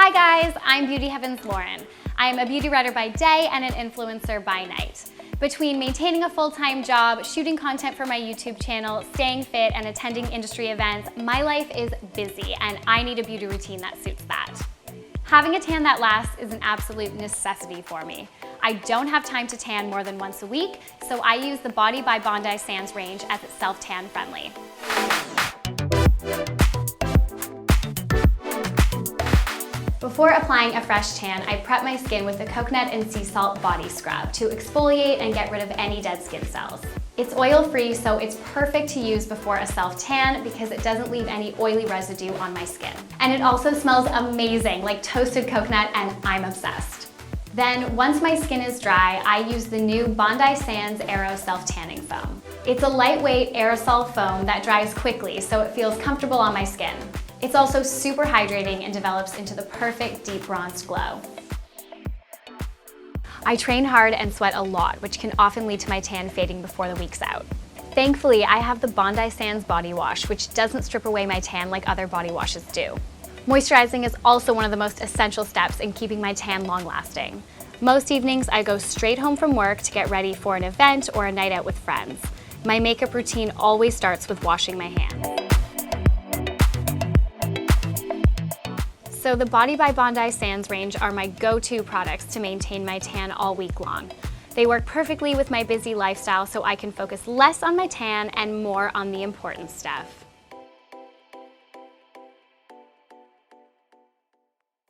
Hi guys, I'm Beauty Heaven's Lauren. I am a beauty writer by day and an influencer by night. Between maintaining a full-time job, shooting content for my YouTube channel, staying fit, and attending industry events, my life is busy and I need a beauty routine that suits that. Having a tan that lasts is an absolute necessity for me. I don't have time to tan more than once a week, so I use the Body by Bondi Sands range as it's self-tan friendly. Before applying a fresh tan, I prep my skin with a coconut and sea salt body scrub to exfoliate and get rid of any dead skin cells. It's oil-free, so it's perfect to use before a self-tan because it doesn't leave any oily residue on my skin. And it also smells amazing, like toasted coconut, and I'm obsessed. Then, once my skin is dry, I use the new Bondi Sands Aerosol self-tanning foam. It's a lightweight aerosol foam that dries quickly, so it feels comfortable on my skin. It's also super hydrating and develops into the perfect deep bronzed glow. I train hard and sweat a lot, which can often lead to my tan fading before the week's out. Thankfully, I have the Bondi Sands body wash, which doesn't strip away my tan like other body washes do. Moisturizing is also one of the most essential steps in keeping my tan long-lasting. Most evenings, I go straight home from work to get ready for an event or a night out with friends. My makeup routine always starts with washing my hands. So the Body by Bondi Sands range are my go-to products to maintain my tan all week long. They work perfectly with my busy lifestyle so I can focus less on my tan and more on the important stuff.